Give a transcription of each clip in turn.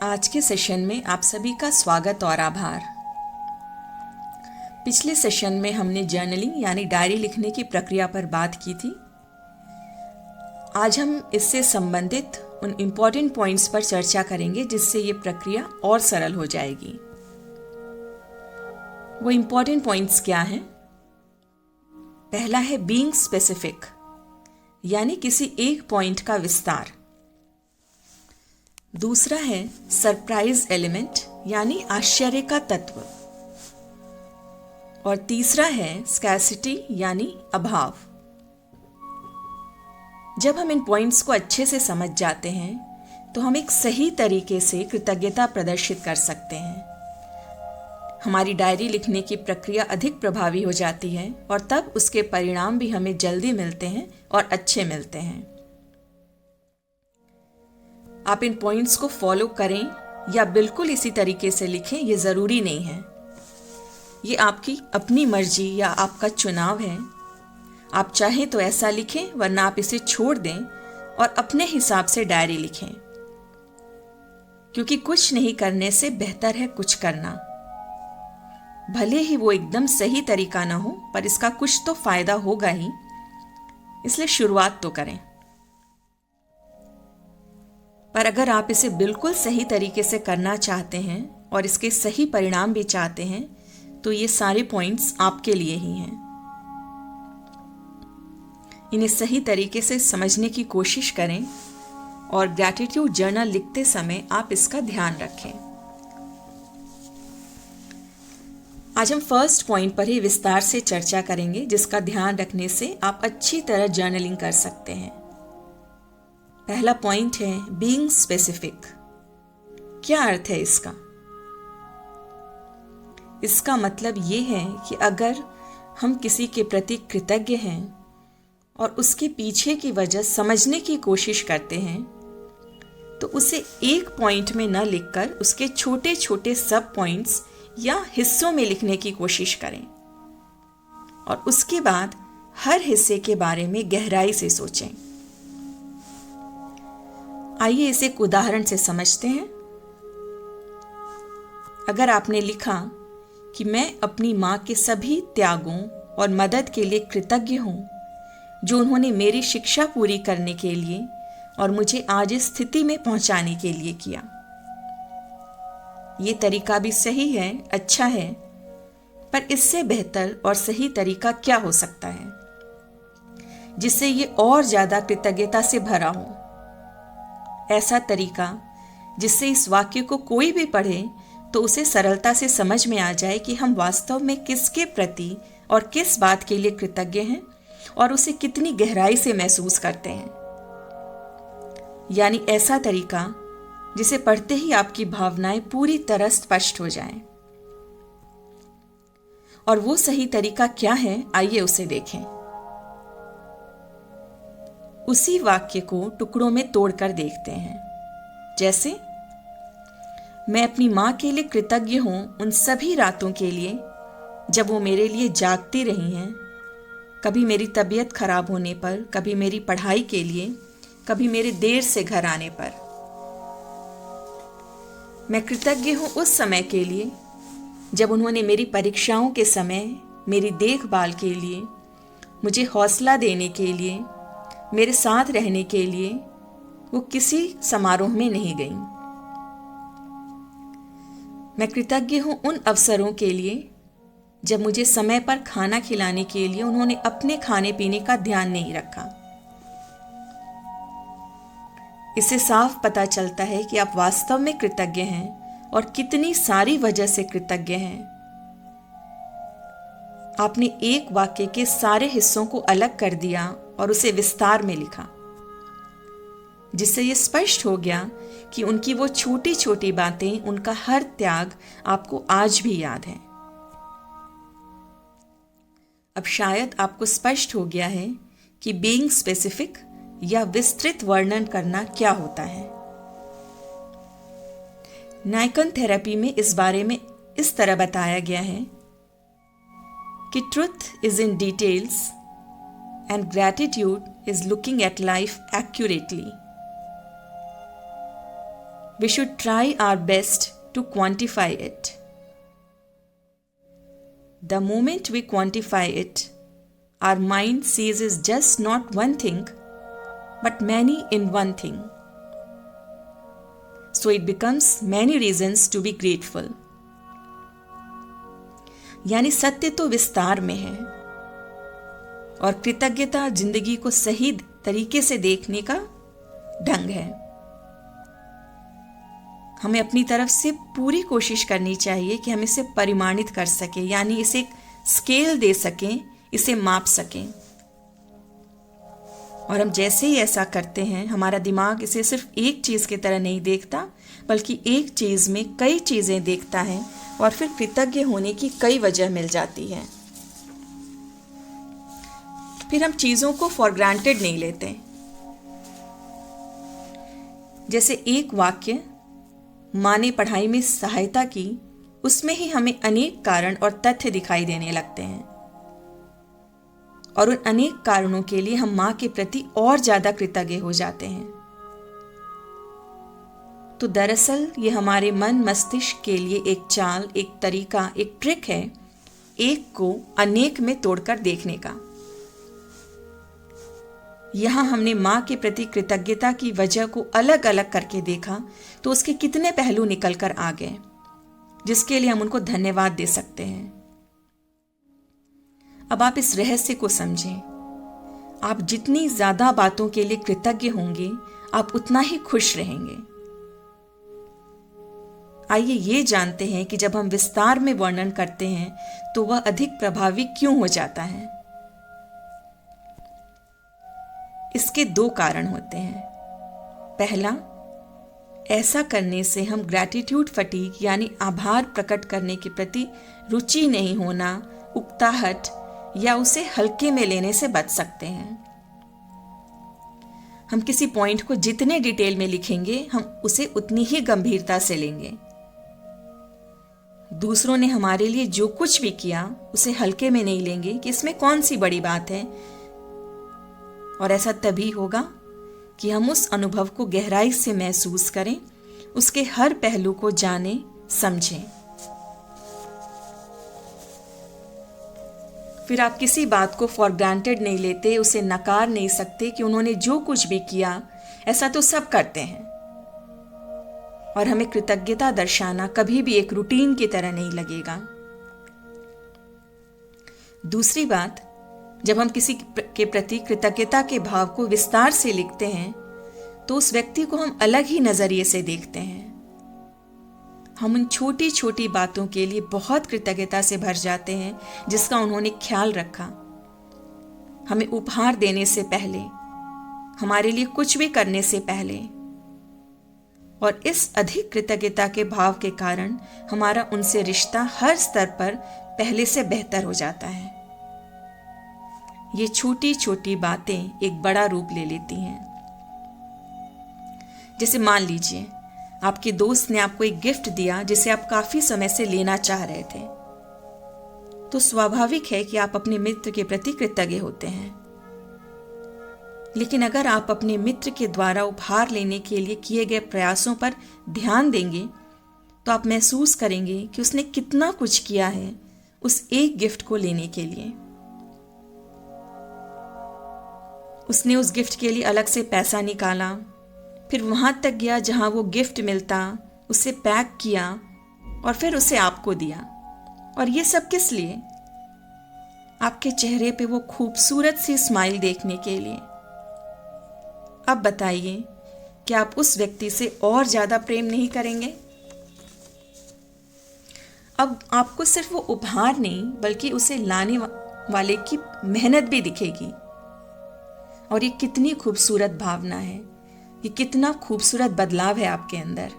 आज के सेशन में आप सभी का स्वागत और आभार। पिछले सेशन में हमने जर्नलिंग यानी डायरी लिखने की प्रक्रिया पर बात की थी। आज हम इससे संबंधित उन इम्पॉर्टेंट पॉइंट्स पर चर्चा करेंगे जिससे ये प्रक्रिया और सरल हो जाएगी। वो इम्पॉर्टेंट पॉइंट्स क्या हैं? पहला है बीइंग स्पेसिफिक, यानी किसी एक पॉइंट का विस्तार। दूसरा है सरप्राइज एलिमेंट, यानी आश्चर्य का तत्व। और तीसरा है स्कैर्सिटी, यानी अभाव। जब हम इन पॉइंट्स को अच्छे से समझ जाते हैं तो हम एक सही तरीके से कृतज्ञता प्रदर्शित कर सकते हैं। हमारी डायरी लिखने की प्रक्रिया अधिक प्रभावी हो जाती है और तब उसके परिणाम भी हमें जल्दी मिलते हैं और अच्छे मिलते हैं। आप इन पॉइंट्स को फॉलो करें या बिल्कुल इसी तरीके से लिखें, ये ज़रूरी नहीं है। ये आपकी अपनी मर्जी या आपका चुनाव है। आप चाहें तो ऐसा लिखें, वरना आप इसे छोड़ दें और अपने हिसाब से डायरी लिखें, क्योंकि कुछ नहीं करने से बेहतर है कुछ करना। भले ही वो एकदम सही तरीका ना हो, पर इसका कुछ तो फायदा होगा ही, इसलिए शुरुआत तो करें। पर अगर आप इसे बिल्कुल सही तरीके से करना चाहते हैं और इसके सही परिणाम भी चाहते हैं, तो ये सारे पॉइंट्स आपके लिए ही हैं। इन्हें सही तरीके से समझने की कोशिश करें और ग्रैटिट्यूड जर्नल लिखते समय आप इसका ध्यान रखें। आज हम फर्स्ट पॉइंट पर ही विस्तार से चर्चा करेंगे, जिसका ध्यान रखने से आप अच्छी तरह जर्नलिंग कर सकते हैं। पहला पॉइंट है बीइंग स्पेसिफिक। क्या अर्थ है इसका? इसका मतलब ये है कि अगर हम किसी के प्रति कृतज्ञ हैं और उसके पीछे की वजह समझने की कोशिश करते हैं, तो उसे एक पॉइंट में न लिखकर उसके छोटे छोटे सब पॉइंट्स या हिस्सों में लिखने की कोशिश करें और उसके बाद हर हिस्से के बारे में गहराई से सोचें। आइए इसे एक उदाहरण से समझते हैं। अगर आपने लिखा कि मैं अपनी माँ के सभी त्यागों और मदद के लिए कृतज्ञ हूँ, जो उन्होंने मेरी शिक्षा पूरी करने के लिए और मुझे आज इस स्थिति में पहुँचाने के लिए किया। ये तरीका भी सही है, अच्छा है, पर इससे बेहतर और सही तरीका क्या हो सकता है जिससे ये और ज़्यादा कृतज्ञता से भरा हो? ऐसा तरीका जिससे इस वाक्य को कोई भी पढ़े तो उसे सरलता से समझ में आ जाए कि हम वास्तव में किसके प्रति और किस बात के लिए कृतज्ञ हैं और उसे कितनी गहराई से महसूस करते हैं। यानी ऐसा तरीका जिसे पढ़ते ही आपकी भावनाएं पूरी तरह स्पष्ट हो जाएं। और वो सही तरीका क्या है, आइए उसे देखें। उसी वाक्य को टुकड़ों में तोड़कर देखते हैं। जैसे, मैं अपनी माँ के लिए कृतज्ञ हूँ उन सभी रातों के लिए जब वो मेरे लिए जागती रही हैं, कभी मेरी तबीयत खराब होने पर, कभी मेरी पढ़ाई के लिए, कभी मेरे देर से घर आने पर। मैं कृतज्ञ हूँ उस समय के लिए जब उन्होंने मेरी परीक्षाओं के समय मेरी देखभाल के लिए, मुझे हौसला देने के लिए, मेरे साथ रहने के लिए वो किसी समारोह में नहीं गईं। मैं कृतज्ञ हूँ उन अवसरों के लिए जब मुझे समय पर खाना खिलाने के लिए उन्होंने अपने खाने पीने का ध्यान नहीं रखा। इससे साफ पता चलता है कि आप वास्तव में कृतज्ञ हैं और कितनी सारी वजह से कृतज्ञ हैं। आपने एक वाक्य के सारे हिस्सों को अलग कर दिया और उसे विस्तार में लिखा, जिससे ये स्पष्ट हो गया कि उनकी वो छोटी छोटी बातें, उनका हर त्याग आपको आज भी याद है। अब शायद आपको स्पष्ट हो गया है कि बीइंग स्पेसिफिक या विस्तृत वर्णन करना क्या होता है। नाइकन थेरेपी में इस बारे में इस तरह बताया गया है कि truth is in details and gratitude is looking at life accurately. we should try our best to quantify it. The moment we quantify it, our mind sees is just not one thing, but many in one thing. So it becomes many reasons to be grateful. यानी सत्य तो विस्तार में है और कृतज्ञता जिंदगी को सही तरीके से देखने का ढंग है। हमें अपनी तरफ से पूरी कोशिश करनी चाहिए कि हम इसे परिमाणित कर सकें, यानी इसे एक स्केल दे सकें, इसे माप सकें। और हम जैसे ही ऐसा करते हैं, हमारा दिमाग इसे सिर्फ एक चीज की तरह नहीं देखता, बल्कि एक चीज में कई चीजें देखता है और फिर कृतज्ञ होने की कई वजह मिल जाती है। फिर हम चीजों को फॉर ग्रांटेड नहीं लेते। जैसे एक वाक्य माँ ने पढ़ाई में सहायता की, उसमें ही हमें अनेक कारण और तथ्य दिखाई देने लगते हैं और उन अनेक कारणों के लिए हम माँ के प्रति और ज्यादा कृतज्ञ हो जाते हैं। तो दरअसल ये हमारे मन मस्तिष्क के लिए एक चाल, एक तरीका, एक ट्रिक है, एक को अनेक में तोड़कर देखने का। यहां हमने माँ के प्रति कृतज्ञता की वजह को अलग अलग करके देखा तो उसके कितने पहलू निकल कर आ गए, जिसके लिए हम उनको धन्यवाद दे सकते हैं। अब आप इस रहस्य को समझें। आप जितनी ज्यादा बातों के लिए कृतज्ञ होंगे, आप उतना ही खुश रहेंगे। आइए ये जानते हैं कि जब हम विस्तार में वर्णन करते हैं तो वह अधिक प्रभावी क्यों हो जाता है। इसके दो कारण होते हैं। पहला, ऐसा करने से हम ग्रैटिट्यूड फटीग यानी आभार प्रकट करने के प्रति रुचि नहीं होना, उकताहट या उसे हल्के में लेने से बच सकते हैं। हम किसी पॉइंट को जितने डिटेल में लिखेंगे, हम उसे उतनी ही गंभीरता से लेंगे। दूसरों ने हमारे लिए जो कुछ भी किया, उसे हल्के में नहीं लेंगे कि इसमें कौन सी बड़ी बात है। और ऐसा तभी होगा कि हम उस अनुभव को गहराई से महसूस करें, उसके हर पहलू को जानें, समझें। फिर आप किसी बात को फॉर ग्रांटेड नहीं लेते, उसे नकार नहीं सकते कि उन्होंने जो कुछ भी किया, ऐसा तो सब करते हैं। और हमें कृतज्ञता दर्शाना कभी भी एक रूटीन की तरह नहीं लगेगा। दूसरी बात, जब हम किसी के प्रति कृतज्ञता के भाव को विस्तार से लिखते हैं तो उस व्यक्ति को हम अलग ही नजरिए से देखते हैं। हम उन छोटी छोटी बातों के लिए बहुत कृतज्ञता से भर जाते हैं जिसका उन्होंने ख्याल रखा। हमें उपहार देने से पहले, हमारे लिए कुछ भी करने से पहले। और इस अधिक कृतज्ञता के भाव के कारण हमारा उनसे रिश्ता हर स्तर पर पहले से बेहतर हो जाता है। ये छोटी छोटी बातें एक बड़ा रूप ले लेती हैं। जैसे मान लीजिए आपके दोस्त ने आपको एक गिफ्ट दिया जिसे आप काफी समय से लेना चाह रहे थे, तो स्वाभाविक है कि आप अपने मित्र के प्रति कृतज्ञ होते हैं। लेकिन अगर आप अपने मित्र के द्वारा उपहार लेने के लिए किए गए प्रयासों पर ध्यान देंगे तो आप महसूस करेंगे कि उसने कितना कुछ किया है उस एक गिफ्ट को लेने के लिए। उसने उस गिफ्ट के लिए अलग से पैसा निकाला, फिर वहां तक गया जहां वो गिफ्ट मिलता, उसे पैक किया और फिर उसे आपको दिया। और ये सब किस लिए? आपके चेहरे पे वो खूबसूरत सी स्माइल देखने के लिए। अब बताइए, क्या आप उस व्यक्ति से और ज्यादा प्रेम नहीं करेंगे? अब आपको सिर्फ वो उपहार नहीं बल्कि उसे लाने वाले की मेहनत भी दिखेगी। और ये कितनी खूबसूरत भावना है, ये कितना खूबसूरत बदलाव है आपके अंदर।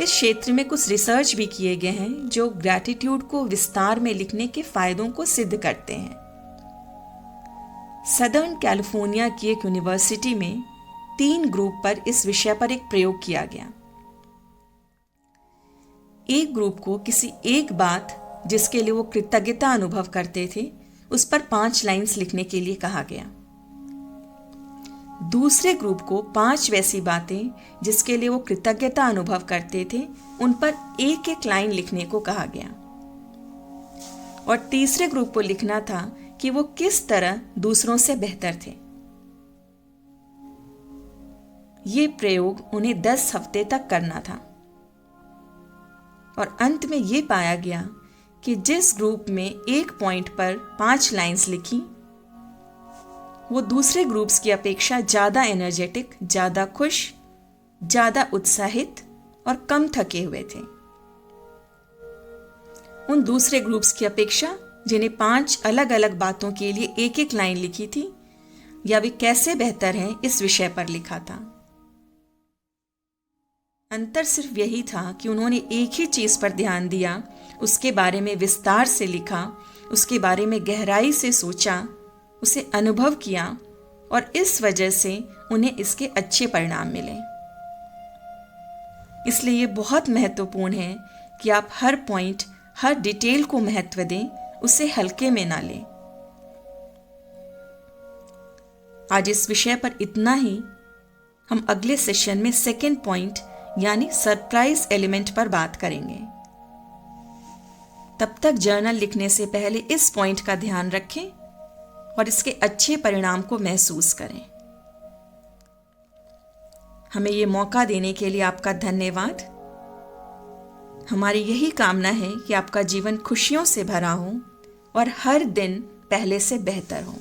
इस क्षेत्र में कुछ रिसर्च भी किए गए हैं जो ग्रैटिट्यूड को विस्तार में लिखने के फायदों को सिद्ध करते हैं। सदर्न कैलिफोर्निया की एक यूनिवर्सिटी में 3 ग्रुप पर इस विषय पर एक प्रयोग किया गया। एक ग्रुप को किसी एक बात जिसके लिए वो कृतज्ञता अनुभव करते थे उस पर 5 लाइन्स लिखने के लिए कहा गया। दूसरे ग्रुप को 5 वैसी बातें जिसके लिए वो कृतज्ञता अनुभव करते थे उन पर एक एक लाइन लिखने को कहा गया, और तीसरे ग्रुप को लिखना था कि वो किस तरह दूसरों से बेहतर थे। ये प्रयोग उन्हें 10 हफ्ते तक करना था, और अंत में ये पाया गया कि जिस ग्रुप में एक पॉइंट पर 5 लाइंस लिखी वो दूसरे ग्रुप्स की अपेक्षा ज़्यादा एनर्जेटिक, ज़्यादा खुश, ज़्यादा उत्साहित और कम थके हुए थे। उन दूसरे ग्रुप्स की अपेक्षा जिन्हें 5 अलग अलग बातों के लिए एक एक लाइन लिखी थी, या वे कैसे बेहतर हैं इस विषय पर लिखा था। अंतर सिर्फ यही था कि उन्होंने एक ही चीज पर ध्यान दिया, उसके बारे में विस्तार से लिखा, उसके बारे में गहराई से सोचा, उसे अनुभव किया, और इस वजह से उन्हें इसके अच्छे परिणाम मिले। इसलिए ये बहुत महत्वपूर्ण है कि आप हर पॉइंट, हर डिटेल को महत्व दें, उसे हल्के में ना लें। आज इस विषय पर इतना ही। हम अगले सेशन में सेकेंड पॉइंट यानी सरप्राइज एलिमेंट पर बात करेंगे। तब तक जर्नल लिखने से पहले इस पॉइंट का ध्यान रखें और इसके अच्छे परिणाम को महसूस करें। हमें ये मौका देने के लिए आपका धन्यवाद। हमारी यही कामना है कि आपका जीवन खुशियों से भरा हो और हर दिन पहले से बेहतर हो।